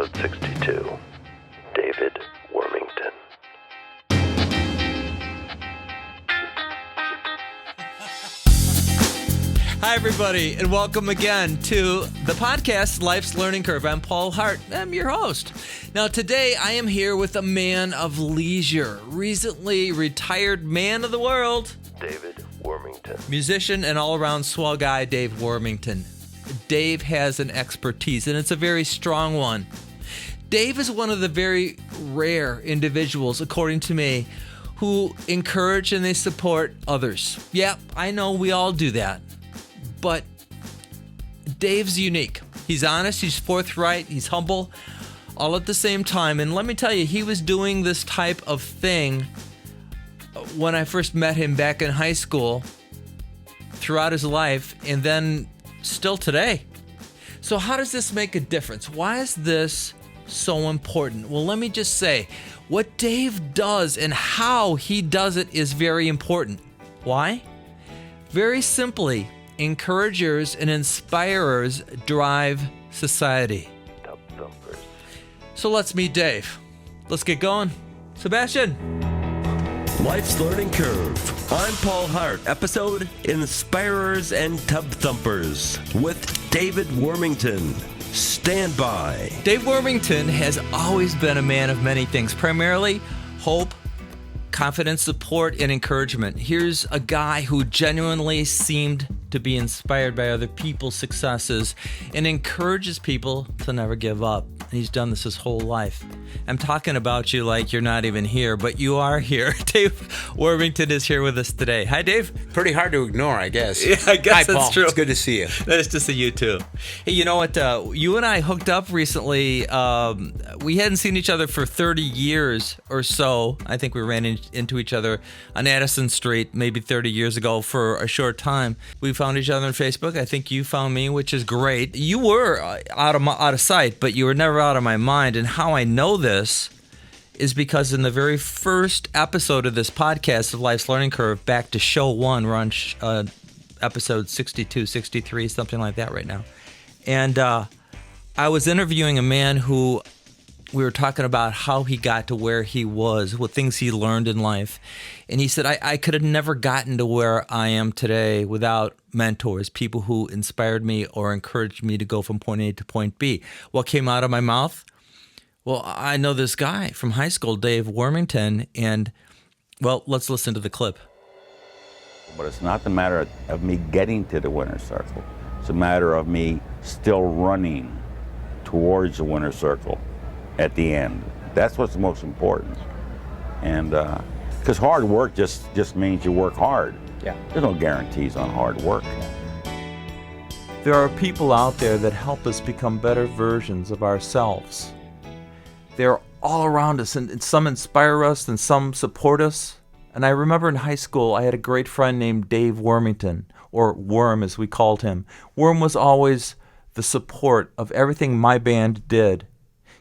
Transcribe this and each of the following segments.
Episode 62, David Wormington. Hi, everybody, and welcome again to the podcast, Life's Learning Curve. I'm Paul Hart. I'm your host. Now, today I am here with a man of leisure, recently retired man of the world, David Wormington. Musician and all-around swell guy, Dave Wormington. Dave has an expertise, and it's a very strong one. Dave is one of the very rare individuals, according to me, who encourage and they support others. Yeah, I know we all do that. But Dave's unique. He's honest, he's forthright, he's humble, all at the same time. And let me tell you, he was doing this type of thing when I first met him back in high school, throughout his life, and then still today. So how does this make a difference? Why is this so important? Well, let me just say, what Dave does and how he does it is very important. Why? Very simply, encouragers and inspirers drive society. Tubthumpers. So let's meet Dave. Let's get going. Sebastian. Life's Learning Curve. I'm Paul Hart. Episode Inspirers and Tubthumpers with David Wormington. Stand by. Dave Wormington has always been a man of many things, primarily hope, confidence, support, and encouragement. Here's a guy who genuinely seemed to be inspired by other people's successes and encourages people to never give up. And he's done this his whole life. I'm talking about you like you're not even here, but you are here. Dave Wormington is here with us today. Hi, Dave. Pretty hard to ignore, I guess. Yeah, I guess Hi, that's Paul. true. It's good to see you. Nice to see you too. Hey, you know what? You and I hooked up recently. We hadn't seen each other for 30 years or so. I think we ran into each other on Addison Street maybe 30 years ago for a short time. We found each other on Facebook. I think you found me, which is great. You were out of sight, but you were never out of my mind. And how I know this is because in the very first episode of this podcast of Life's Learning Curve, back to show one, we're on episode 62, 63, something like that right now. And I was interviewing a man who we were talking about how he got to where he was, what things he learned in life. And he said, I could have never gotten to where I am today without mentors, people who inspired me or encouraged me to go from point A to point B. What came out of my mouth? Well, I know this guy from high school, Dave Wormington, and, well, let's listen to the clip. But it's not the matter of me getting to the winner's circle. It's a matter of me still running towards the winner's circle at the end. That's what's most important. And because hard work just means you work hard. Yeah. There's no guarantees on hard work. There are people out there that help us become better versions of ourselves. They're all around us, and some inspire us and some support us. And I remember in high school, I had a great friend named Dave Wormington, or Worm as we called him. Worm was always the support of everything my band did.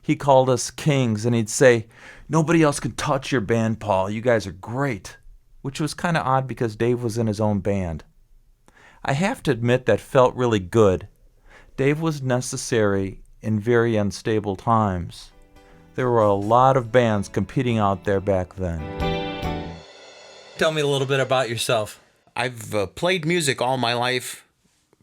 He called us kings, and he'd say, "Nobody else can touch your band, Paul. You guys are great," which was kind of odd because Dave was in his own band. I have to admit that felt really good. Dave was necessary in very unstable times. There were a lot of bands competing out there back then. Tell me a little bit about yourself. I've played music all my life,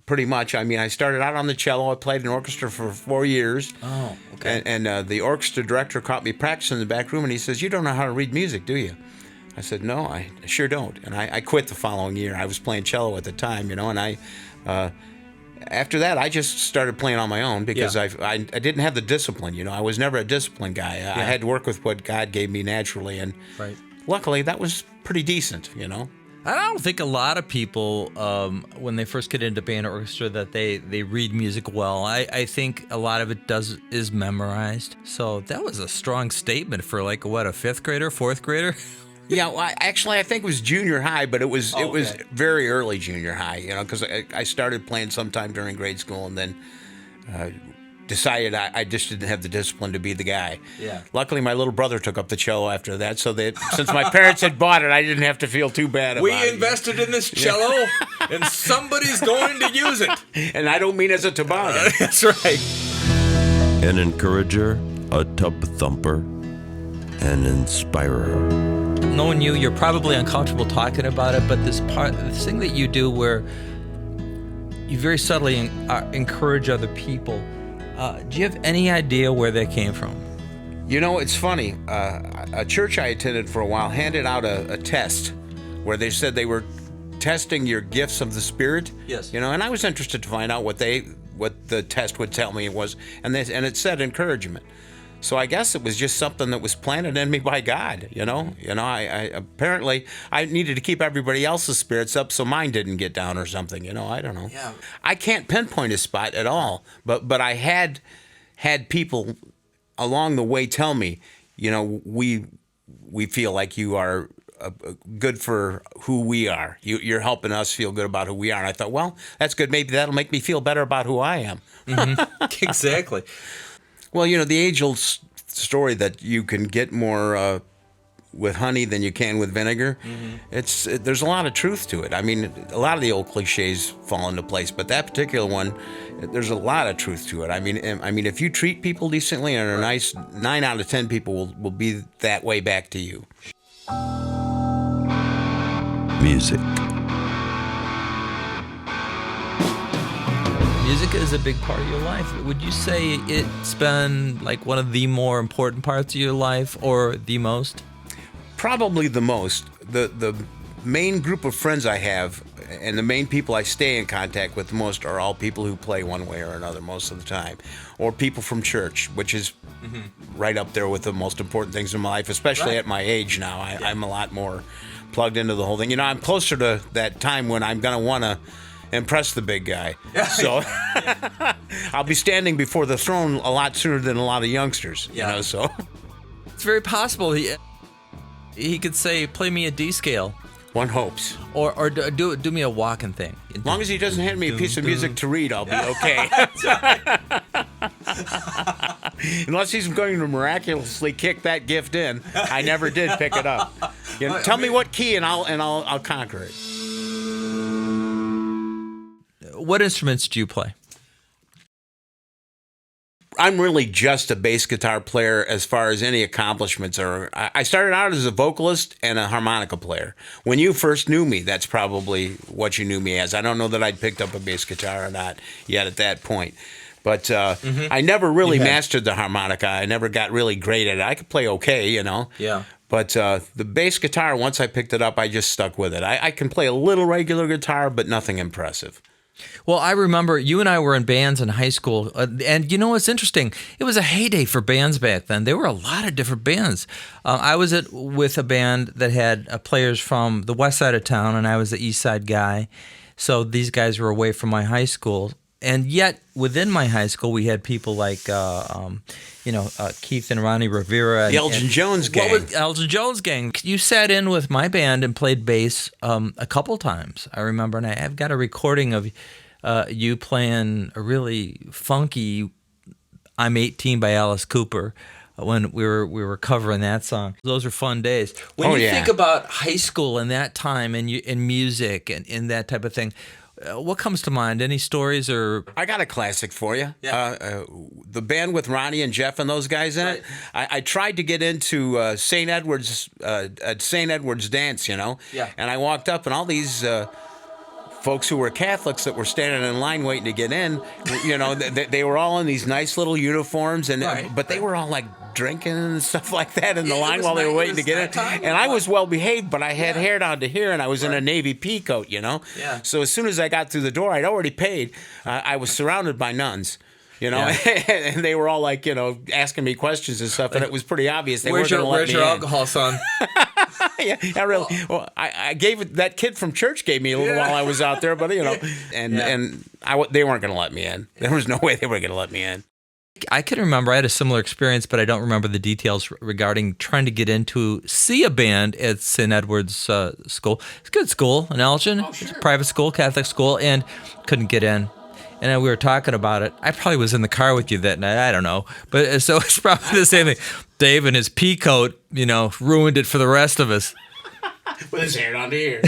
pretty much. I mean, I started out on the cello. I played in orchestra for 4 years. Oh, okay. And the orchestra director caught me practicing in the back room, and he says, "You don't know how to read music, do you?" I said, "No, I sure don't." And I quit the following year. I was playing cello at the time, and after that, I just started playing on my own because I didn't have the discipline, I was never a disciplined guy. I had to work with what God gave me naturally, and luckily that was pretty decent, I don't think a lot of people, when they first get into band or orchestra, that they read music well. I think a lot of it is memorized. So that was a strong statement for a fifth grader, fourth grader? Yeah, well, I think it was junior high, but it was very early junior high, because I started playing sometime during grade school and then decided I just didn't have the discipline to be the guy. Yeah. Luckily, my little brother took up the cello after that, so that since my parents had bought it, I didn't have to feel too bad about it. We invested in this cello, and somebody's going to use it. And I don't mean as a toboggan. That's right. An encourager a tub thumper, an inspirer. Knowing you, you're probably uncomfortable talking about it, but this thing that you do where you very subtly encourage other people, do you have any idea where that came from? You know, it's funny. A church I attended for a while handed out a test where they said they were testing your gifts of the Spirit. Yes. You know, and I was interested to find out what the test would tell me it was, and it said encouragement. So I guess it was just something that was planted in me by God. I apparently I needed to keep everybody else's spirits up so mine didn't get down or something. I don't know. Yeah. I can't pinpoint a spot at all, but I had people along the way tell me, we feel like you are good for who we are. You're helping us feel good about who we are. And I thought, well, that's good. Maybe that'll make me feel better about who I am. Mm-hmm. Exactly. Well, the age-old story that you can get more with honey than you can with vinegar, there's a lot of truth to it. I mean, a lot of the old cliches fall into place, but that particular one, there's a lot of truth to it. I mean, if you treat people decently and are nice, 9 out of 10 people will be that way back to you. Music. Music is a big part of your life. Would you say it's been like one of the more important parts of your life, or the most? Probably the most. The main group of friends I have and the main people I stay in contact with the most are all people who play one way or another most of the time, or people from church, which is right up there with the most important things in my life, especially at my age now. I'm a lot more plugged into the whole thing. I'm closer to that time when I'm going to want to impress the big guy. So I'll be standing before the throne a lot sooner than a lot of youngsters, so. It's very possible he could say, play me a D scale. One hopes. Or do me a walking thing. As long as he doesn't hand me a piece of music to read, I'll be okay. Unless he's going to miraculously kick that gift in. I never did pick it up. Tell me what key and I'll conquer it. What instruments do you play? I'm really just a bass guitar player as far as any accomplishments are. I started out as a vocalist and a harmonica player. When you first knew me, that's probably what you knew me as. I don't know that I'd picked up a bass guitar or not yet at that point. But I never really mastered the harmonica. I never got really great at it. I could play okay, Yeah. But the bass guitar, once I picked it up, I just stuck with it. I can play a little regular guitar, but nothing impressive. Well, I remember you and I were in bands in high school, and what's interesting? It was a heyday for bands back then. There were a lot of different bands. I was with a band that had players from the west side of town, and I was the east side guy. So these guys were away from my high school. And yet, within my high school, we had people like, Keith and Ronnie Rivera. The Elgin Jones gang. Elgin Jones gang. You sat in with my band and played bass a couple times, I remember. And I've got a recording of you playing a really funky I'm 18 by Alice Cooper when we were covering that song. Those are fun days. When you think about high school and that time and music and that type of thing, what comes to mind? Any stories or? I got a classic for you. Yeah. The band with Ronnie and Jeff and those guys in it. I tried to get into St. Edward's dance, Yeah. And I walked up and all these folks who were Catholics that were standing in line waiting to get in, they were all in these nice little uniforms, but they were all like drinking and stuff like that in the line while they were waiting to get in. And I was well behaved, but I had hair down to here, and I was in a navy pea coat, Yeah. So as soon as I got through the door, I'd already paid. I was surrounded by nuns. And they were all like, asking me questions and stuff, and it was pretty obvious they weren't going to let me in. Where's your alcohol, son? Yeah, really. Well, I gave it. That kid from church gave me a little while I was out there, but they weren't going to let me in. There was no way they were going to let me in. I can remember I had a similar experience, but I don't remember the details regarding trying to get see a band at St. Edward's school. It's a good school in Elgin. It's a private school, Catholic school, and couldn't get in. And we were talking about it. I probably was in the car with you that night. I don't know. But so it's probably the same thing. Dave and his pea coat, ruined it for the rest of us. With his hair down to here.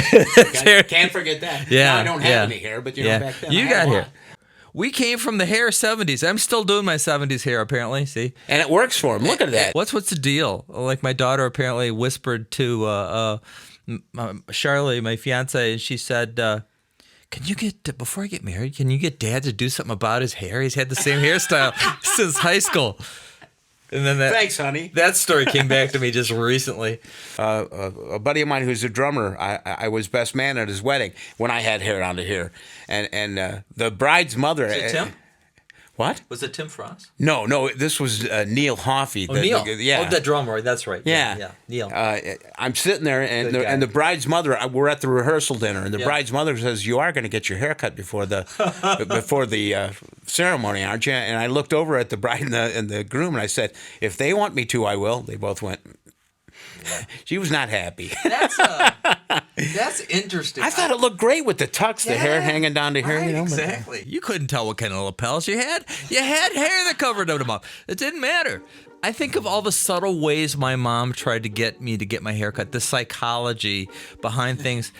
Can't forget that. Yeah. Now I don't have any hair, but back then you I had got a hair. lot. We came from the hair 70s. I'm still doing my 70s hair, apparently. See? And it works for him. Look at that. What's the deal? Like my daughter apparently whispered to Charlie, my fiance, and she said, "Can you before I get married, can you get Dad to do something about his hair? He's had the same hairstyle since high school." And then Thanks, honey. That story came back to me just recently. A buddy of mine who's a drummer, I was best man at his wedding when I had hair down to here. And the bride's mother... Was it Tim? What? Was it Tim Frost? No, this was Neil Hoffey. Neil. Yeah. Oh, the drummer. That's right. Yeah. Neil. I'm sitting there, and the bride's mother. We're at the rehearsal dinner, and the bride's mother says, "You are going to get your hair cut before the ceremony, aren't you?" And I looked over at the bride and the groom, and I said, "If they want me to, I will." They both went. She was not happy. That's interesting. I thought it looked great with the tux, the hair hanging down to here. Right, you know, exactly. You couldn't tell what kind of lapels you had. You had hair that covered them up. It didn't matter. I think of all the subtle ways my mom tried to get me to get my hair cut, the psychology behind things.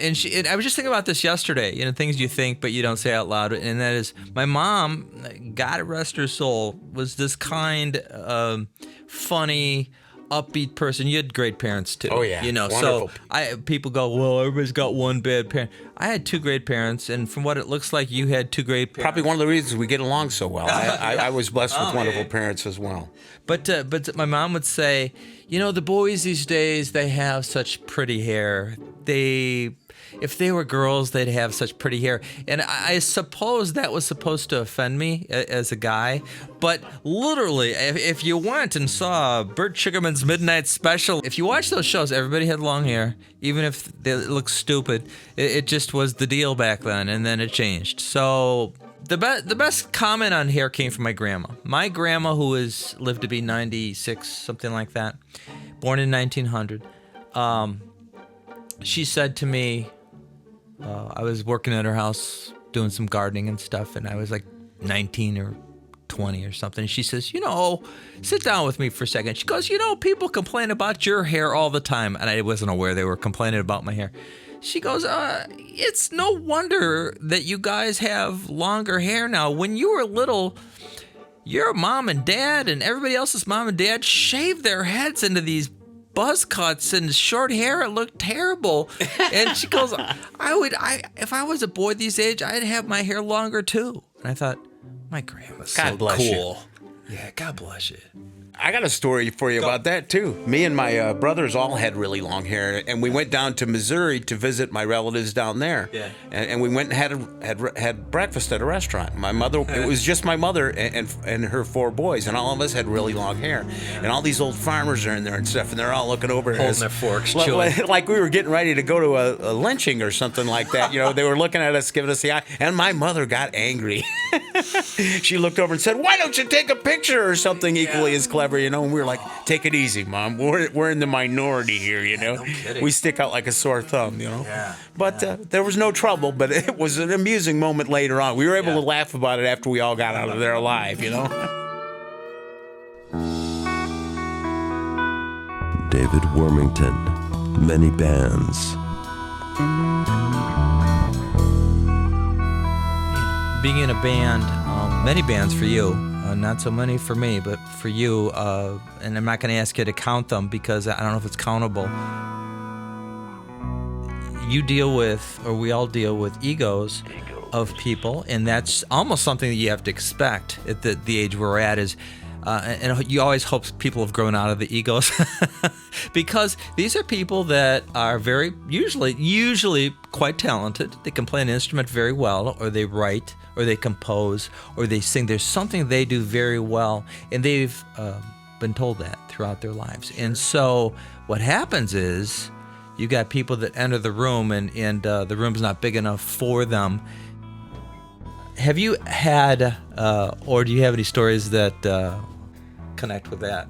And I was just thinking about this yesterday, things you think but you don't say out loud. And that is, my mom, God rest her soul, was this kind, funny, upbeat person. You had great parents too. Oh yeah, wonderful. So people go, well, everybody's got one bad parent. I had two great parents, and from what it looks like, you had two great parents. Probably one of the reasons we get along so well. I was blessed with wonderful parents as well. But my mom would say, the boys these days, they have such pretty hair. If they were girls, they'd have such pretty hair. And I suppose that was supposed to offend me as a guy. But literally, if you went and saw Burt Sugarman's Midnight Special, if you watch those shows, everybody had long hair, even if they looked stupid. It just was the deal back then, and then it changed. So the best comment on hair came from my grandma. My grandma, who lived to be 96, something like that, born in 1900, she said to me, I was working at her house doing some gardening and stuff, and I was like 19 or 20 or something. She says, sit down with me for a second. She goes, people complain about your hair all the time. And I wasn't aware they were complaining about my hair. She goes, it's no wonder that you guys have longer hair now. When you were little, your mom and dad and everybody else's mom and dad shaved their heads into these buzz cuts and short hair. It looked terrible. And she goes, if I was a boy these age, I'd have my hair longer too. And I thought, my grandma's so cool. You. Yeah, God bless you. I got a story for you about that too. Me and my brothers all had really long hair, and we went down to Missouri to visit my relatives down there. Yeah. And we went and had breakfast at a restaurant. My mother, it was just my mother and her four boys, and all of us had really long hair. And all these old farmers are in there and stuff, and they're all looking over at us, holding their forks, chewing. like we were getting ready to go to a lynching or something like that. They were looking at us, giving us the eye, and my mother got angry. She looked over and said, "Why don't you take a picture or something equally as clever?" And we were like, "Take it easy, Mom. We're in the minority here, No kidding. We stick out like a sore thumb, Yeah. But there was no trouble, but it was an amusing moment later on. We were able to laugh about it after we all got out of there alive, David Wormington, many bands. Being in a band, many bands for you, not so many for me, but for you, and I'm not going to ask you to count them because I don't know if it's countable. You deal with, or we all deal with, egos of people, and that's almost something that you have to expect at the age we're at. And you always hope people have grown out of the egos because these are people that are very usually quite talented. They can play an instrument very well, or they write, or they compose, or they sing. There's something they do very well, and they've been told that throughout their lives. And so what happens is you got people that enter the room, and the room's not big enough for them. Have you had, or do you have any stories that connect with that?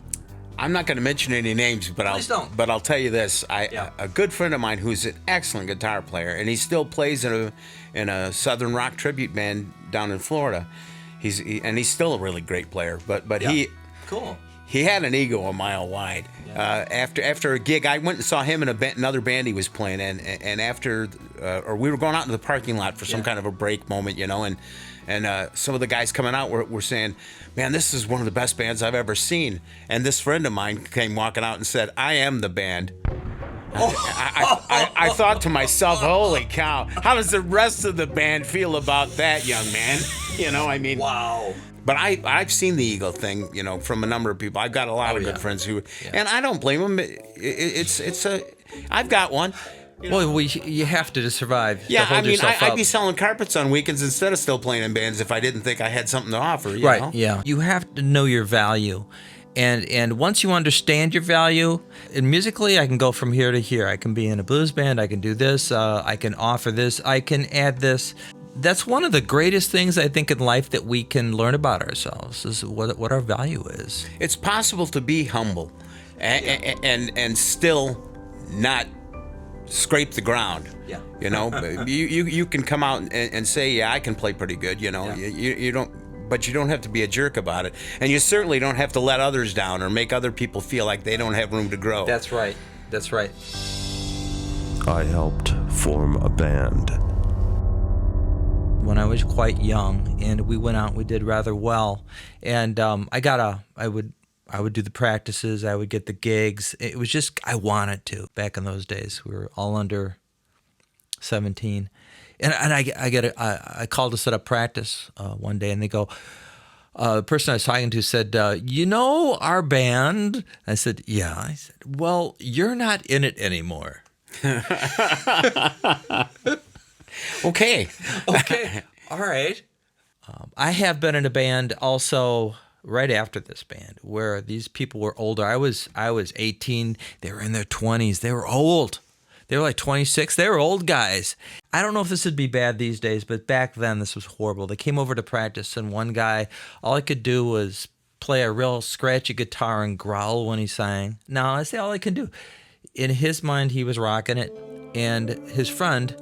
I'm not going to mention any names, but I'll tell you this: a good friend of mine who's an excellent guitar player, and he still plays in a Southern rock tribute band down in Florida. He's still a really great player, but Cool. he had an ego a mile wide. After a gig, I went and saw him in another band he was playing in, and after, or we were going out into the parking lot for some kind of a break moment, you know, and some of the guys coming out were saying, "Man, this is one of the best bands I've ever seen." And this friend of mine came walking out and said, "I am the band." I thought to myself, "Holy cow! How does the rest of the band feel about that, young man?" You know, I mean, Wow. But I've seen the ego thing, you know, from a number of people. I've got a lot of good friends who, and I don't blame them. I've got one. You know? Well, you have to survive. Yeah, to hold I mean, yourself I'd up. be selling carpets on weekends instead of still playing in bands if I didn't think I had something to offer. You Right. know? Yeah. You have to know your value. And once you understand your value, and musically, I can go from here to here. I can be in a blues band. I can do this. I can offer this. I can add this. That's one of the greatest things I think in life that we can learn about ourselves is what our value is. It's possible to be humble and still not scrape the ground. Yeah. You know, you can come out and say, "Yeah, I can play pretty good." You know, you don't. But you don't have to be a jerk about it. And you certainly don't have to let others down or make other people feel like they don't have room to grow. That's right. That's right. I helped form a band. When I was quite young, and we went out, we did rather well, and I would do the practices, I would get the gigs. It was just I wanted to. Back in those days, we were all under 17, and I called to set up practice one day, and they go. The person I was talking to said, "You know our band?" I said, "Yeah." I said, "Well, you're not in it anymore." Okay. Okay. All right. I have been in a band also right after this band where these people were older. I was 18. They were in their 20s. They were old. They were like 26. They were old guys. I don't know if this would be bad these days, but back then this was horrible. They came over to practice, and one guy, all I could do was play a real scratchy guitar and growl when he sang. Now, I say all I can do. In his mind, he was rocking it, and his friend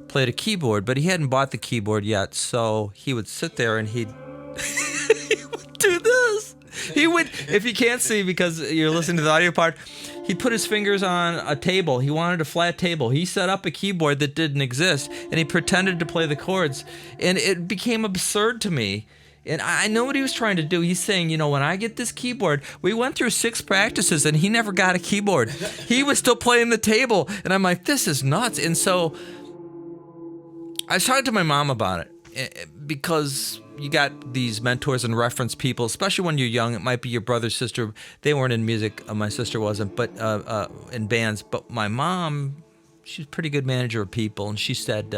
played a keyboard, but he hadn't bought the keyboard yet, so he would sit there and he would do this. He would, if you can't see because you're listening to the audio part, he'd put his fingers on a table. He wanted a flat table. He set up a keyboard that didn't exist, and he pretended to play the chords, and it became absurd to me. And I know what he was trying to do. He's saying, you know, when I get this keyboard, we went through 6 practices, and he never got a keyboard. He was still playing the table, and I'm like, this is nuts. And so I was talking to my mom about it because you got these mentors and reference people, especially when you're young. It might be your brother, sister. They weren't in music. My sister wasn't, but in bands. But my mom, she's a pretty good manager of people, and she said,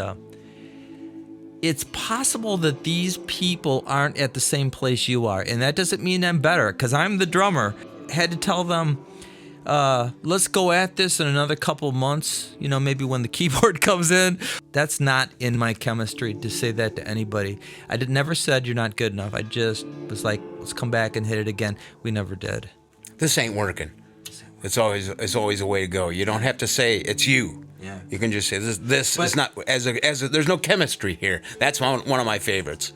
it's possible that these people aren't at the same place you are, and that doesn't mean I'm better because I'm the drummer. Had to tell them, let's go at this in another couple of months, you know, maybe when the keyboard comes in. That's not in my chemistry to say that to anybody. I never said you're not good enough. I just was like, let's come back and hit it again. We never did. This ain't working. It's always a way to go. You don't have to say it's you. Yeah. You can just say this is not as a there's no chemistry here. That's one of my favorites.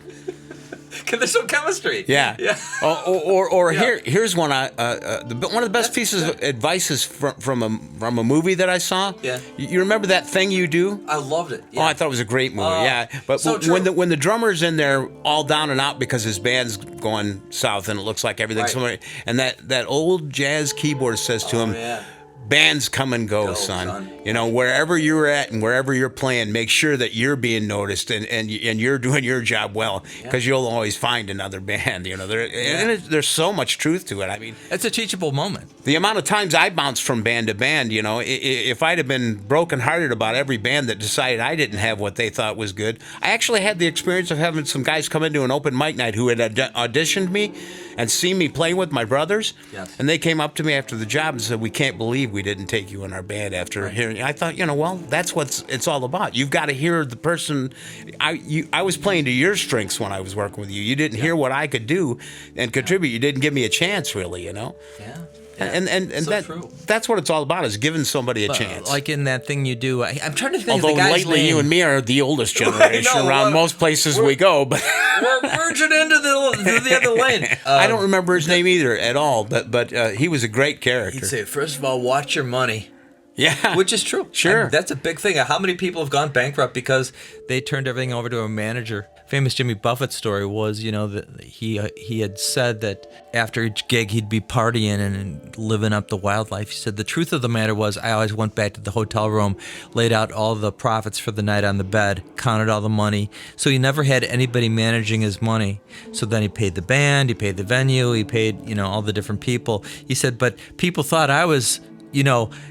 Because there's no chemistry. Yeah. Or here's one. One of the best pieces of advice is from a movie that I saw. Yeah. You remember That Thing You Do? I loved it. Yeah. Oh, I thought it was a great movie. Yeah. But so true. when the drummer's in there all down and out because his band's going south and it looks like everything's somewhere, and that old jazz keyboardist says to him, yeah. bands come and go, son. You know, wherever you're at and wherever you're playing, make sure that you're being noticed and you're doing your job well, because you'll always find another band. You know, there's so much truth to it. I mean, It's a teachable moment. the amount of times I bounced from band to band, you know, if I'd have been brokenhearted about every band that decided I didn't have what they thought was good, I actually had the experience of having some guys come into an open mic night who had auditioned me and seen me play with my brothers. Yes. And they came up to me after the job and said, "We can't believe we didn't take you in our band after hearing." I thought, you know, well, that's what it's all about. You've got to hear the person. I was playing to your strengths when I was working with you. You didn't hear what I could do and contribute. You didn't give me a chance, really, you know. Yeah. And So true. that's what it's all about, is giving somebody a chance. Like in that thing you do. I'm trying to think Although of the guy's lately name. you and me are the oldest generation I know, around most places we go, but We're merging into the other lane. I don't remember his name either at all, but he was a great character. He'd say, first of all, watch your money. Yeah. Which is true. Sure. And that's a big thing. How many people have gone bankrupt because they turned everything over to a manager? Famous Jimmy Buffett story was, that he had said that after each gig he'd be partying and living up the wildlife. He said the truth of the matter was I always went back to the hotel room, laid out all the profits for the night on the bed, counted all the money. So he never had anybody managing his money. So then he paid the band, he paid the venue, he paid, all the different people. He said, but people thought I was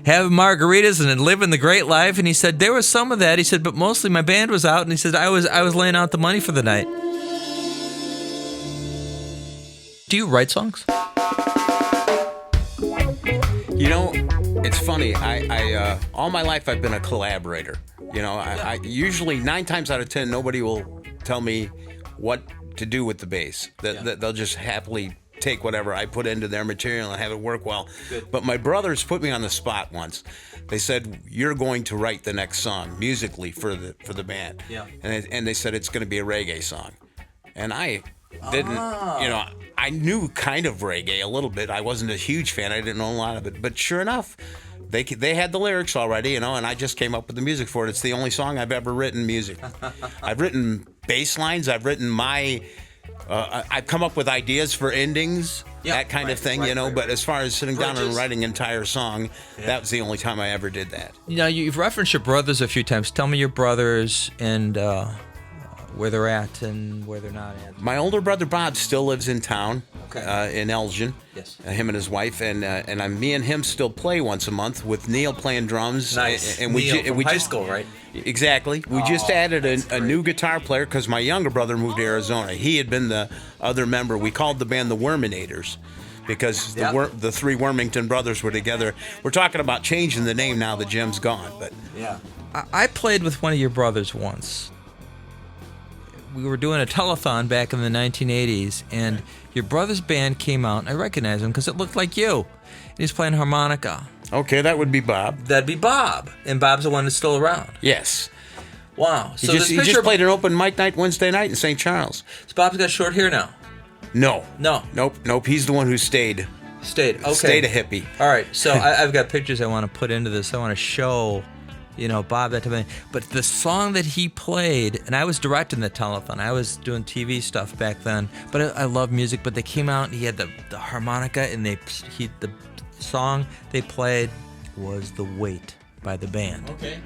having margaritas and living the great life. And he said, there was some of that. He said, but mostly my band was out. And he said, I was laying out the money for the night. Do you write songs? It's funny. I all my life I've been a collaborator. I usually 9 times out of 10, nobody will tell me what to do with the bass. That they'll just happily take whatever I put into their material and have it work well. Good. But my brothers put me on the spot once. They said, you're going to write the next song musically for the band. Yeah. And they said it's going to be a reggae song. And I didn't, I knew kind of reggae a little bit. I wasn't a huge fan. I didn't know a lot of it. But sure enough, they had the lyrics already, and I just came up with the music for it. It's the only song I've ever written music. I've written bass lines. I've written I've come up with ideas for endings, that kind of thing, right. But as far as sitting down and Bridges. writing an entire song, that was the only time I ever did that. You've referenced your brothers a few times. Tell me your brothers and where they're at and where they're not at. My older brother Bob still lives in town, Okay. in Elgin. Yes. Him and his wife, and me and him still play once a month with Neil playing drums. Nice. And Neil from high just, school, right? Exactly. We just added a new guitar player because my younger brother moved to Arizona. He had been the other member. We called the band the Worminators because the 3 Wormington brothers were together. We're talking about changing the name now that Jim's gone, but Yeah. I played with one of your brothers once. We were doing a telethon back in the 1980s, and your brother's band came out, and I recognized him because it looked like you. And he's playing harmonica. okay, that would be Bob. That'd be Bob, and Bob's the one that's still around. Yes. Wow. He So just this picture, played an open mic night Wednesday night in St. Charles. so Bob's got short hair now. No. No. Nope. He's the one who stayed. Stayed. Okay. Stayed a hippie. All right. So I've got pictures I want to put into this. I want to show, Bob, that type of thing. But the song that he played, and I was directing the telethon. I was doing TV stuff back then. But I love music. But they came out, and he had the harmonica, and the song they played was "The Weight" by the band. Okay.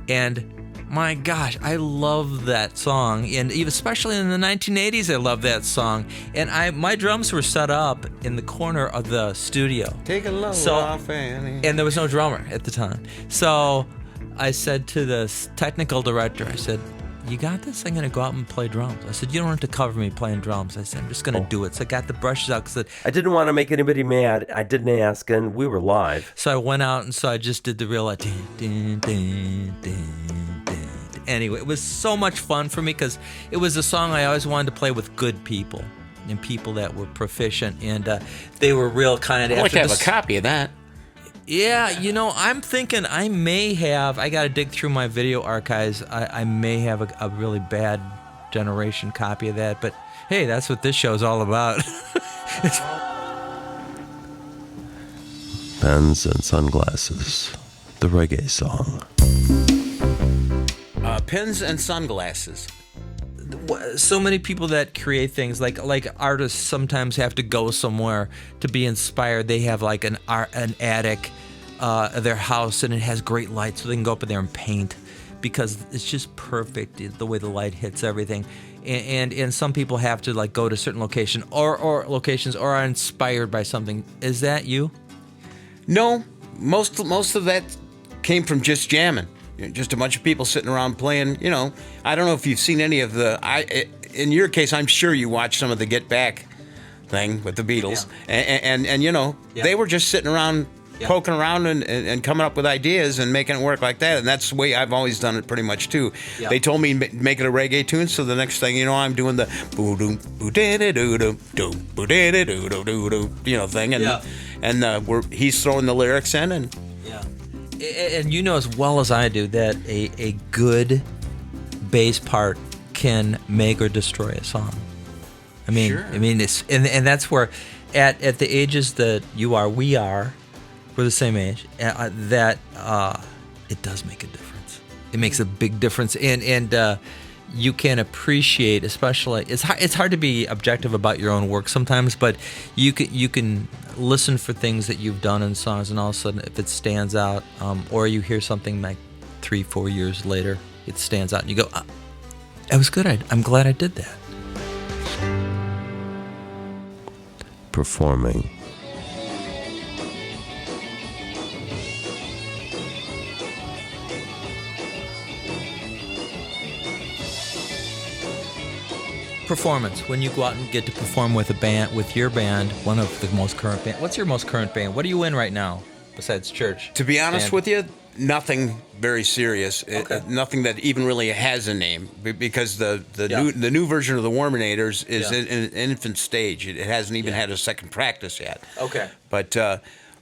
And my gosh, I love that song, and even especially in the 1980s, I love that song. And my drums were set up in the corner of the studio. Take a load So- off, Annie. And there was no drummer at the time. So I said to the technical director, I said, you got this? I'm going to go out and play drums. I said, you don't have to cover me playing drums. I said, I'm just going to do it. So I got the brushes out. I didn't want to make anybody mad. I didn't ask, and we were live. So I went out, and so I just did the real like, dun, dun, dun, dun, dun. Anyway, it was so much fun for me because it was a song I always wanted to play with good people and people that were proficient, and they were real kind. I'd like to have a copy of that. Yeah, I'm thinking I got to dig through my video archives. I may have a really bad generation copy of that, but hey, that's what this show's all about. Pens and sunglasses. The reggae song. Pins and sunglasses. So many people that create things like artists sometimes have to go somewhere to be inspired. They have like an attic of their house, and it has great light, so they can go up in there and paint because it's just perfect the way the light hits everything. And some people have to like go to certain locations or locations or are inspired by something. Is that you? No, most of that came from just jamming. Just a bunch of people sitting around playing. I don't know if you've seen any of in your case, I'm sure you watched some of the Get Back thing with the Beatles, and they were just sitting around poking around and coming up with ideas and making it work like that. And that's the way I've always done it pretty much too. Yeah. They told me make it a reggae tune, so the next thing you know, I'm doing the boo doom boo da da doo doo doo boo da da doo doo doo doo thing, and he's throwing the lyrics in, and Yeah. And you know as well as I do that a good bass part can make or destroy a song. I mean, Sure. it's and that's where at the ages that we are, we're the same age. That it does make a difference. It makes a big difference, and you can appreciate, especially it's hard to be objective about your own work sometimes, but you can listen for things that you've done in songs, and all of a sudden, if it stands out, or you hear something like 3-4 years later, it stands out, and you go, "It was good. I'm glad I did that." Performing. Performance, when you go out and get to perform with your band, one of the most current band. What's your most current band? What are you in right now besides church? to be honest band? with you, nothing very serious. Okay. Nothing that even really has a name, because the Yeah. new version of the Worminators is Yeah. in an infant stage. It hasn't even had a second practice yet. Okay. But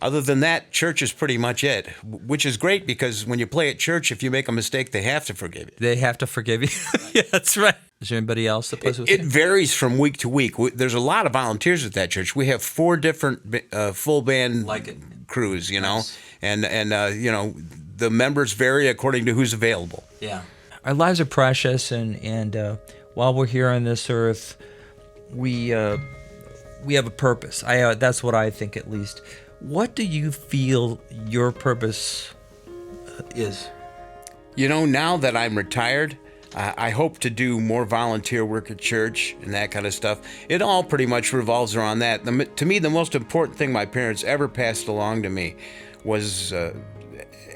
other than that, church is pretty much it, which is great, because when you play at church, if you make a mistake, they have to forgive you. They have to forgive you. Yeah, that's right. Is there anybody else that plays with It you? varies from week to week. There's a lot of volunteers at that church. We have 4 different full band Like it. crews, you know, Nice. and the members vary according to who's available. Yeah. Our lives are precious, and while we're here on this earth, we have a purpose. That's what I think, at least. What do you feel your purpose is? You know, now that I'm retired, I hope to do more volunteer work at church and that kind of stuff. It all pretty much revolves around that. To me, the most important thing my parents ever passed along to me was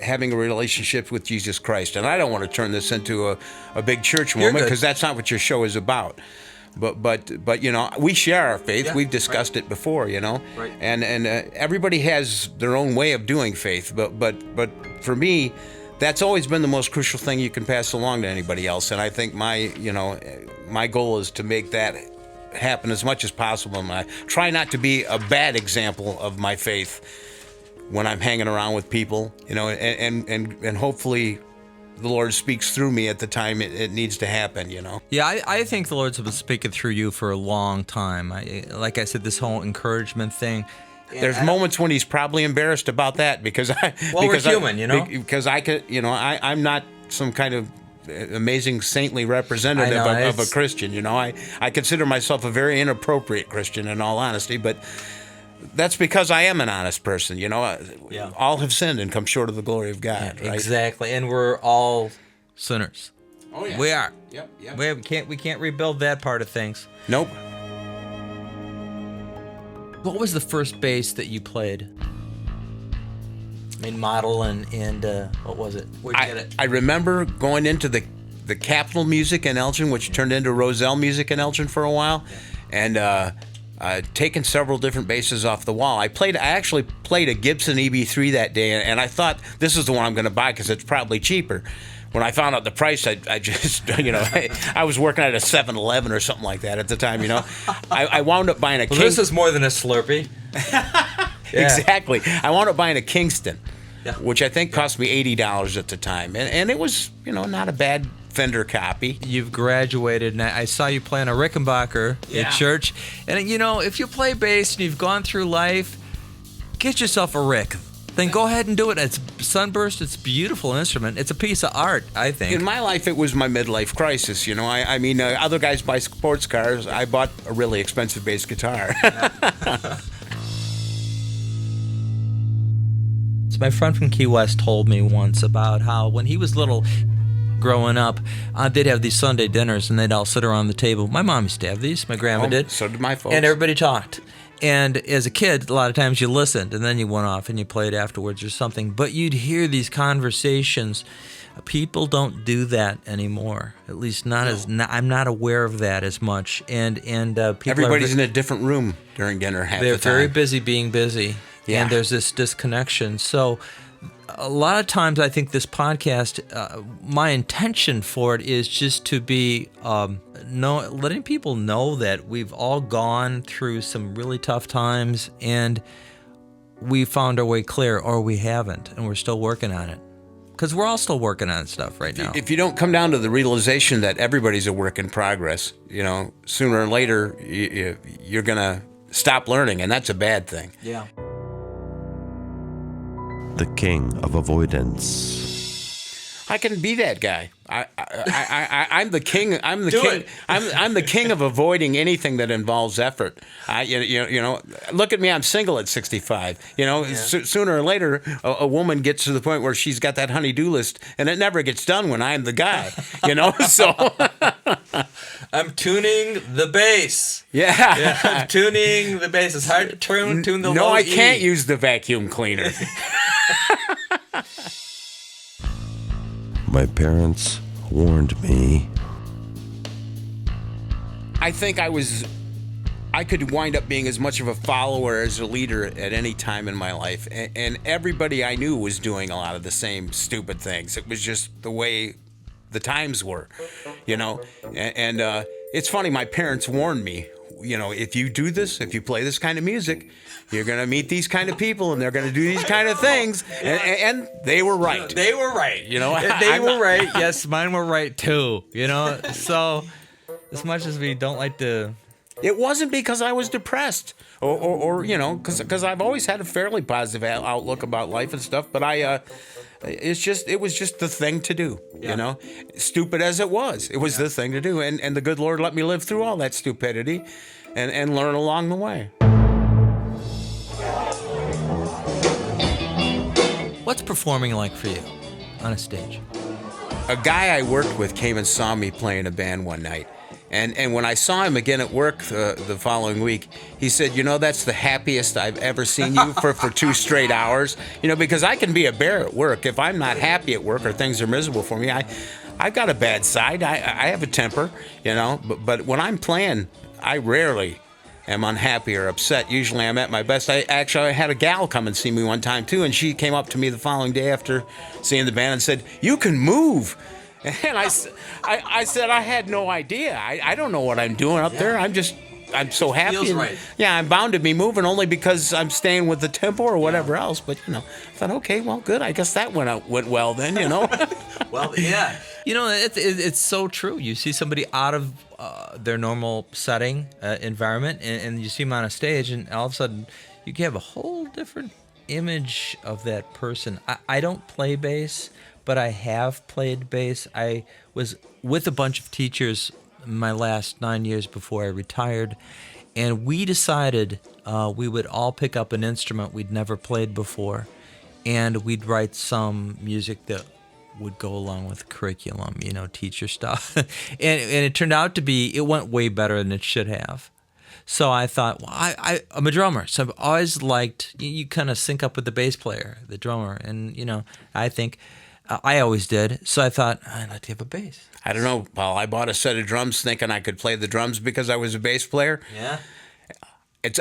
having a relationship with Jesus Christ. And I don't want to turn this into a big church moment, good. because that's not what your show is about. But you know, we share our faith. Yeah, We've discussed it before, you know. Right. And everybody has their own way of doing faith. But for me, that's always been the most crucial thing you can pass along to anybody else. And I think my goal is to make that happen as much as possible. And I try not to be a bad example of my faith when I'm hanging around with people, you know, and hopefully the Lord speaks through me at the time it needs to happen, you know. Yeah, I think the Lord's been speaking through you for a long time. Like I said, this whole encouragement thing. There's moments when he's probably embarrassed about that, because we're human, you know? Because I could, you know, I'm not some kind of amazing saintly representative I know, of a Christian, you know. I consider myself a very inappropriate Christian, in all honesty, but that's because I am an honest person, you know. Yeah. All have sinned and come short of the glory of God, right? Exactly, and we're all sinners. Oh, yeah. We are. Yep. We can't rebuild that part of things. Nope. What was the first bass that you played? I mean, model and what was it? Where'd you get it? I remember going into the Capitol Music in Elgin, which turned into Roselle Music in Elgin for a while, and taken several different basses off the wall. I actually played a Gibson EB3 that day, and I thought, this is the one I'm going to buy because it's probably cheaper. When I found out the price, I just, you know, I was working at a 7-Eleven or something like that at the time, you know. I wound up buying a Well, this is more than a Slurpee. Yeah. Exactly. I wound up buying a Kingston, Yeah. which I think cost me $80 at the time. And it was, you know, not a bad Fender copy. You've graduated, and I saw you playing a Rickenbacker at church. And, you know, if you play bass and you've gone through life, get yourself a Rick. Then go ahead and do it. It's Sunburst. It's a beautiful instrument. It's a piece of art, I think. In my life, it was my midlife crisis, you know. I mean, other guys buy sports cars. I bought a really expensive bass guitar. So my friend from Key West told me once about how when he was little, growing up, they'd have these Sunday dinners, and they'd all sit around the table. My mom used to have these. My grandma did. So did my folks. And everybody talked. And as a kid, a lot of times you listened, and then you went off and you played afterwards or something. But you'd hear these conversations. People don't do that anymore. At least I'm not aware of that as much. And people Everybody's in a different room during dinner half they're the time. very busy being busy. Yeah. And there's this disconnection. So a lot of times I think this podcast, my intention for it is just to be letting people know that we've all gone through some really tough times, and we found our way clear or we haven't, and we're still working on it. Because we're all still working on stuff right now. If you don't come down to the realization that everybody's a work in progress, sooner or later you're going to stop learning, and that's a bad thing. Yeah. The king of avoidance. I can be that guy. I'm the king. I'm the Do king. it. I'm the king of avoiding anything that involves effort. Look at me. I'm single at 65. Sooner or later, a woman gets to the point where she's got that honey-do list, and it never gets done when I'm the guy. So I'm tuning the bass. yeah. I'm tuning the bass. It's hard to tune the No, low I E. can't use the vacuum cleaner. My parents warned me. I think I could wind up being as much of a follower as a leader at any time in my life. And everybody I knew was doing a lot of the same stupid things. It was just the way the times were, And it's funny, my parents warned me, if you do this, if you play this kind of music, you're going to meet these kind of people and they're going to do these kind of things. And they were right. They were right. They were right. Yes, mine were right too. So as much as we don't like to. It wasn't because I was depressed or because I've always had a fairly positive outlook about life and stuff. But it was just the thing to do, stupid as it was. It was the thing to do. And the good Lord let me live through all that stupidity and learn along the way. What's performing like for you on a stage? A guy I worked with came and saw me play in a band one night. And when I saw him again at work the following week, he said, that's the happiest I've ever seen you for 2 straight hours. Because I can be a bear at work. If I'm not happy at work or things are miserable for me, I've got a bad side. I have a temper, But when I'm playing, I rarely am unhappy or upset. Usually I'm at my best. I had a gal come and see me one time, too, and she came up to me the following day after seeing the band and said, "You can move." And I said, I had no idea. I don't know what I'm doing up there. I'm so happy. Feels right. Yeah, I'm bound to be moving only because I'm staying with the tempo or whatever else. But, I thought, okay, well, good. I guess that went well then, Well, yeah. It's so true. You see somebody out of their normal setting, environment, and you see them on a stage, and all of a sudden you have a whole different image of that person. I don't play bass, but I have played bass. I was with a bunch of teachers my last 9 years before I retired, and we decided we would all pick up an instrument we'd never played before, and we'd write some music that would go along with the curriculum, teacher stuff. and it turned out to be, it went way better than it should have. So I thought, well, I'm a drummer, so I've always liked, you kind of sync up with the bass player, the drummer, and, I think I always did. So I thought, I'd like to have a bass. I don't know, Paul. I bought a set of drums thinking I could play the drums because I was a bass player. Yeah.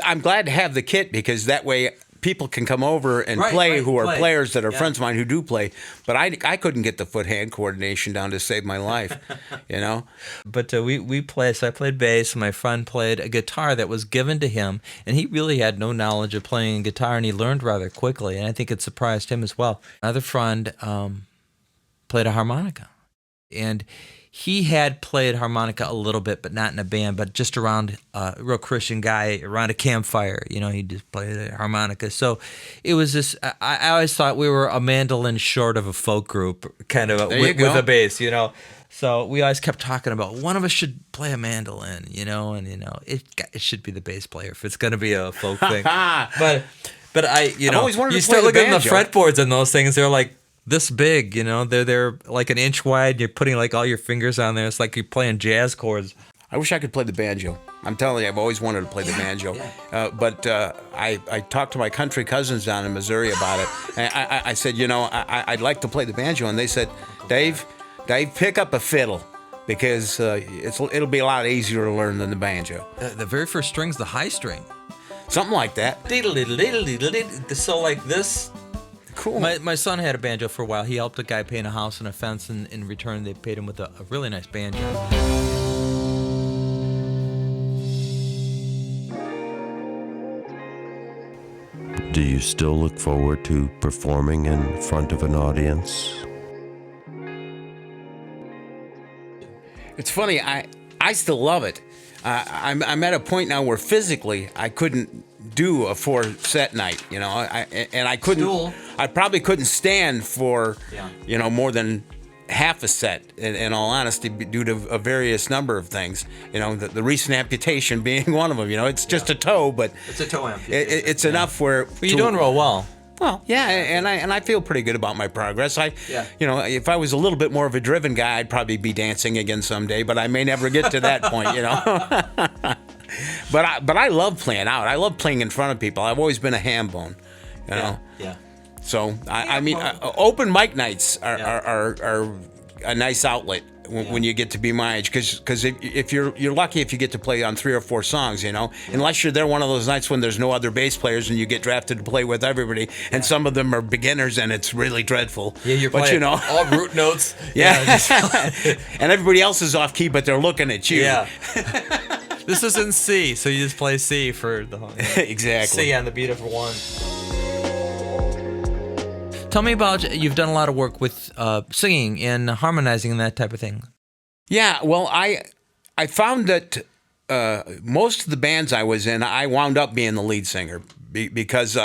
I'm glad to have the kit because that way people can come over and play who are players that are friends of mine who do play. But I couldn't get the foot-hand coordination down to save my life, But we played, so I played bass, and my friend played a guitar that was given to him, and he really had no knowledge of playing guitar, and he learned rather quickly, and I think it surprised him as well. Another friend played a harmonica, and he had played harmonica a little bit, but not in a band, but just around a real Christian guy, around a campfire. He just played a harmonica. So it was this, I always thought we were a mandolin short of a folk group, kind of with a bass, So we always kept talking about one of us should play a mandolin, it should be the bass player if it's going to be a folk thing. But I've always wanted you to start play the looking at the banjo. fretboards and those things, they're like this big, they're like an inch wide. You're putting like all your fingers on there. It's like you're playing jazz chords. I wish I could play the banjo. I'm telling you, I've always wanted to play the banjo. But I talked to my country cousins down in Missouri about it. And I said, I'd like to play the banjo. And they said, Dave, pick up a fiddle because it'll be a lot easier to learn than the banjo. The very first string's the high string. Something like that. So like this. Cool. My son had a banjo for a while. He helped a guy paint a house and a fence, and in return they paid him with a really nice banjo. Do you still look forward to performing in front of an audience? It's funny. I still love it. I'm at a point now where physically I couldn't do a 4-set night. You know, I couldn't. Stool. I probably couldn't stand for more than half a set. In all honesty, due to a various number of things. You know, the recent amputation being one of them. You know, it's just a toe, but It's a toe amputation. it's enough where. But you're doing real well. Well, yeah, and I feel pretty good about my progress. Yeah. You know, if I was a little bit more of a driven guy, I'd probably be dancing again someday. But I may never get to that point, you know. But I love playing out. I love playing in front of people. I've always been a ham bone, you know. Yeah. So I mean, open mic nights are a nice outlet when you get to be my age, because if you're lucky if you get to play on 3 or 4 songs, you know, unless you're there one of those nights when there's no other bass players and you get drafted to play with everybody, and some of them are beginners and it's really dreadful. Yeah, you're but playing you know, all root notes. yeah, and everybody else is off key, but they're looking at you. Yeah. This is in C, so you just play C for the whole. Exactly. C on the beat of 1. Tell me about, you've done a lot of work with singing and harmonizing and that type of thing. Yeah, well, I found that most of the bands I was in, I wound up being the lead singer because,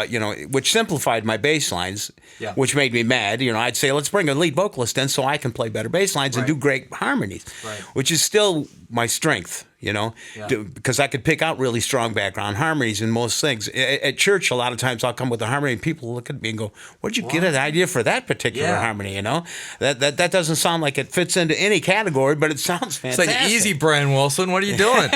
which simplified my bass lines, which made me mad. You know, I'd say, let's bring a lead vocalist in so I can play better bass lines and do great harmonies, which is still my strength, you know, because I could pick out really strong background harmonies in most things. At church, a lot of times I'll come with a harmony and people look at me and go, where'd you get an idea for that particular harmony, you know? That doesn't sound like it fits into any category, but it sounds fantastic. It's like, easy, Brian Wilson, what are you doing?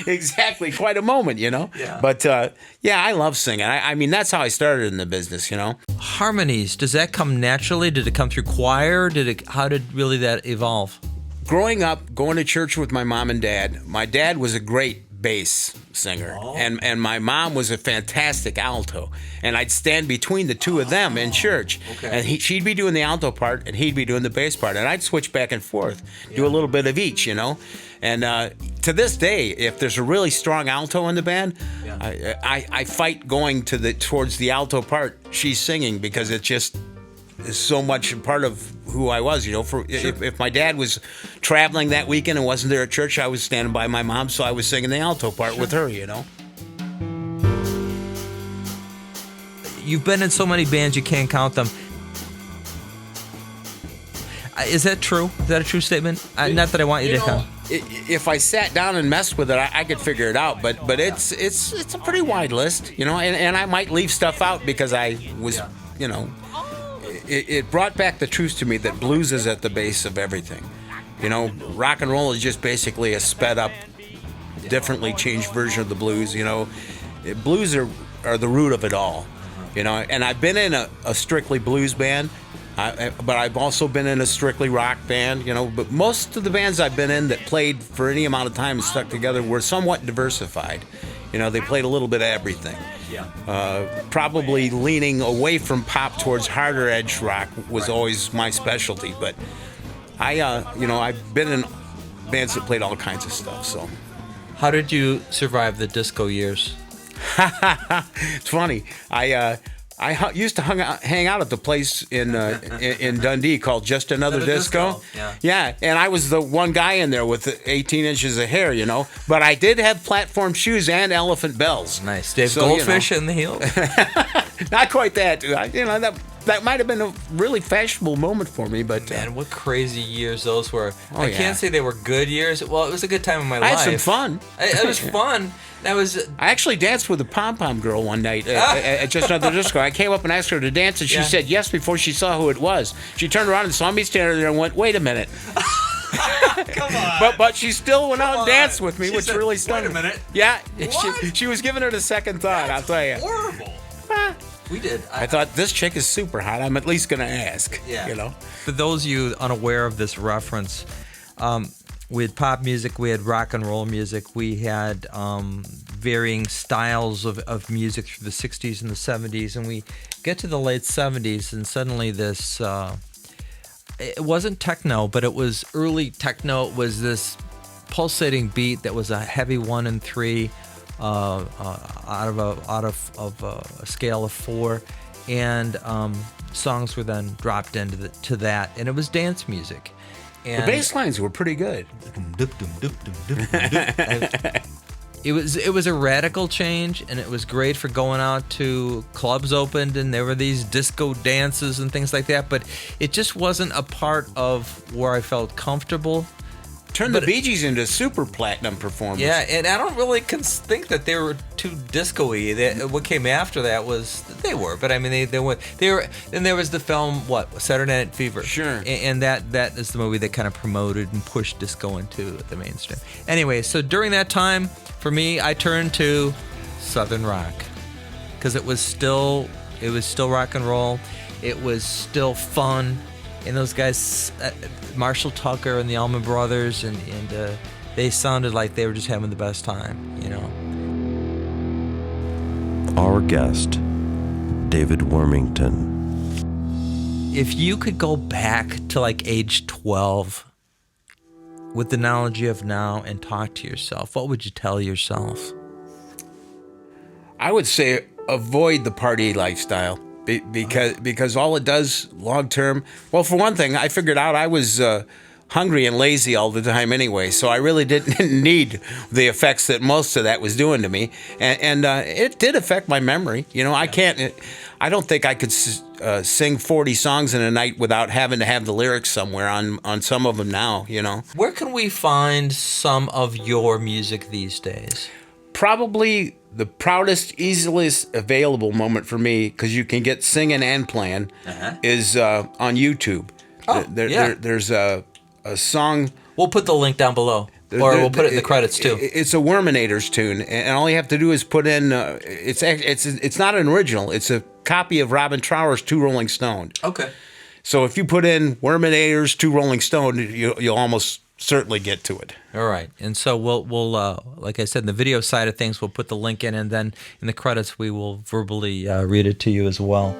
Exactly, quite a moment, you know? Yeah. But, I love singing. I mean, that's how I started in the business, you know? Harmonies, does that come naturally? Did it come through choir? How did really that evolve? Growing up, going to church with my mom and dad, my dad was a great bass singer, and my mom was a fantastic alto. And I'd stand between the two of them in church, and she'd be doing the alto part, and he'd be doing the bass part, and I'd switch back and forth, do a little bit of each, you know. And to this day, if there's a really strong alto in the band, I fight going towards the alto part she's singing, because it just is so much a part of who I was, you know. If my dad was traveling that weekend and wasn't there at church, I was standing by my mom, so I was singing the alto part with her, you know. You've been in so many bands you can't count them. Is that true? Is that a true statement? Not that I want you to count. If I sat down and messed with it, I could figure it out. But it's a pretty wide list, you know. And I might leave stuff out because I was, you know. It brought back the truth to me that blues is at the base of everything. You know, rock and roll is just basically a sped up, differently changed version of the blues. You know, blues are the root of it all. You know, and I've been in a strictly blues band, but I've also been in a strictly rock band. You know, but most of the bands I've been in that played for any amount of time and stuck together were somewhat diversified. You know, they played a little bit of everything. Probably leaning away from pop towards harder edge rock was always my specialty. But I've been in bands that played all kinds of stuff. So, how did you survive the disco years? It's funny. I used to hang out at the place in Dundee called Just Another Disco. Yeah, and I was the one guy in there with 18 inches of hair, you know. But I did have platform shoes and elephant bells. Nice. Dave Goldfish in the heels? Not quite that. You know, that might have been a really fashionable moment for me, but... Man, what crazy years those were. I can't say they were good years. Well, it was a good time in my life. I had some fun. It was fun. I actually danced with a pom-pom girl one night at Just Another Disco. I came up and asked her to dance, and she said yes before she saw who it was. She turned around and saw me standing there and went, wait a minute. Come on. But she still went out and danced with me, which really stung me. Wait a minute. Yeah, What? she was giving her the second thought, I'll tell you. Horrible. We did. I thought, this chick is super hot. I'm at least going to ask, you know. For those of you unaware of this reference, we had pop music, we had rock and roll music, we had varying styles of music through the 60s and the 70s, and we get to the late 70s, and suddenly this, it wasn't techno, but it was early techno. It was this pulsating beat that was a heavy 1 and 3, out of a scale of 4, and songs were then dropped into that, and it was dance music. And The bass lines were pretty good. It was a radical change, and it was great for going out to clubs opened, and there were these disco dances and things like that, but it just wasn't a part of where I felt comfortable. Turned the Bee Gees into super platinum performers. Yeah, and I don't really think that they were too disco-y. What came after that was they were, but I mean they were. Then there was the film Saturday Night Fever. Sure. And that is the movie that kind of promoted and pushed disco into the mainstream. Anyway, so during that time, for me, I turned to Southern rock because it was still rock and roll. It was still fun. And those guys, Marshall Tucker and the Allman Brothers, and they sounded like they were just having the best time, you know. Our guest, David Wormington. If you could go back to like age 12 with the knowledge you have now and talk to yourself, what would you tell yourself? I would say avoid the party lifestyle. Because all it does long term, well, for one thing, I figured out I was hungry and lazy all the time anyway, so I really didn't need the effects that most of that was doing to me, and it did affect my memory. You know, I don't think I could sing 40 songs in a night without having to have the lyrics somewhere on some of them now. You know, Where can we find some of your music these days? Probably the proudest, easiest available moment for me, because you can get singing and playing, is on YouTube. There's a song. We'll put the link down below, or we'll put it in the credits too. It's a Worminators tune, and all you have to do is put in. It's not an original. It's a copy of Robin Trower's "Two Rolling Stone." Okay. So if you put in Worminators, "Two Rolling Stone," you'll almost certainly get to it. All right, and so we'll like I said, in the video side of things, we'll put the link in, and then in the credits we will verbally read it to you as well.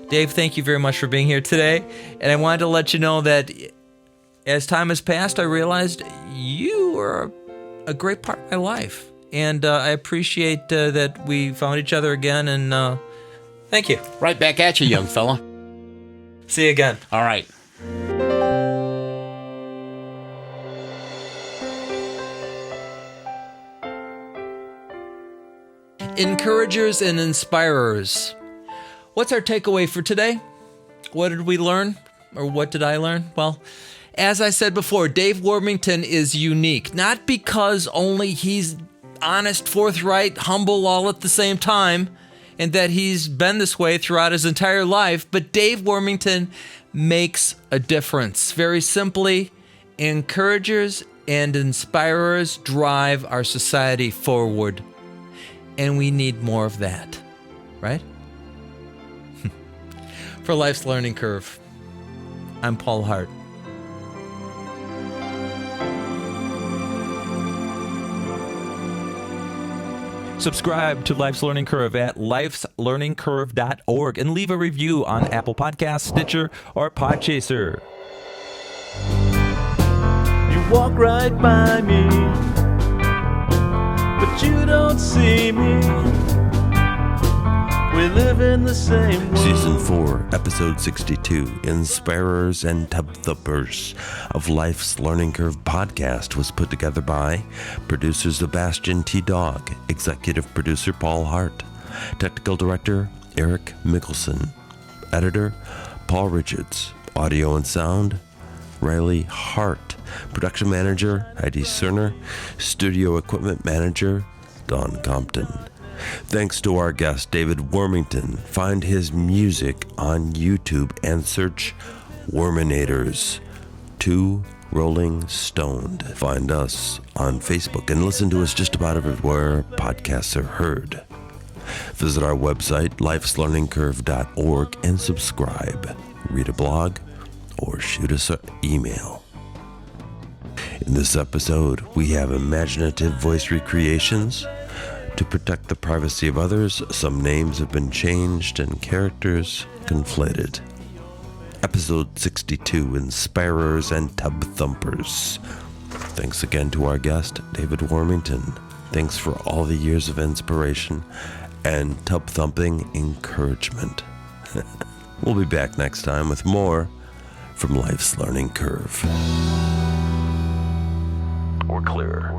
Dave, thank you very much for being here today, and I wanted to let you know that as time has passed, I realized you are a great part of my life, and I appreciate that we found each other again, and thank you. Right back at you, young fella. See you again. All right. Encouragers and inspirers. What's our takeaway for today? What did we learn? Or what did I learn? Well, as I said before, Dave Wormington is unique. Not because only he's honest, forthright, humble all at the same time, and that he's been this way throughout his entire life, but Dave Wormington makes a difference. Very simply, encouragers and inspirers drive our society forward. And we need more of that, right? For Life's Learning Curve, I'm Paul Hart. Subscribe to Life's Learning Curve at lifeslearningcurve.org and leave a review on Apple Podcasts, Stitcher, or Podchaser. You walk right by me, but you don't see me. We live in the same world. Season 4, Episode 62, Inspirers and Tubthumpers of Life's Learning Curve podcast was put together by producer Sebastian T. Dog, executive producer Paul Hart, technical director Eric Mickelson, editor Paul Richards, audio and sound Riley Hart, production manager Heidi Cerner, studio equipment manager Don Compton. Thanks to our guest, David Wormington. Find his music on YouTube and search Worminators, 2 Rolling Stoned. Find us on Facebook and listen to us just about everywhere podcasts are heard. Visit our website, lifeslearningcurve.org, and subscribe. Read a blog or shoot us an email. In this episode, we have imaginative voice recreations. To protect the privacy of others, some names have been changed and characters conflated. Episode 62, Inspirers and Tubthumpers. Thanks again to our guest, David Wormington. Thanks for all the years of inspiration and tub-thumping encouragement. We'll be back next time with more from Life's Learning Curve. We're clear.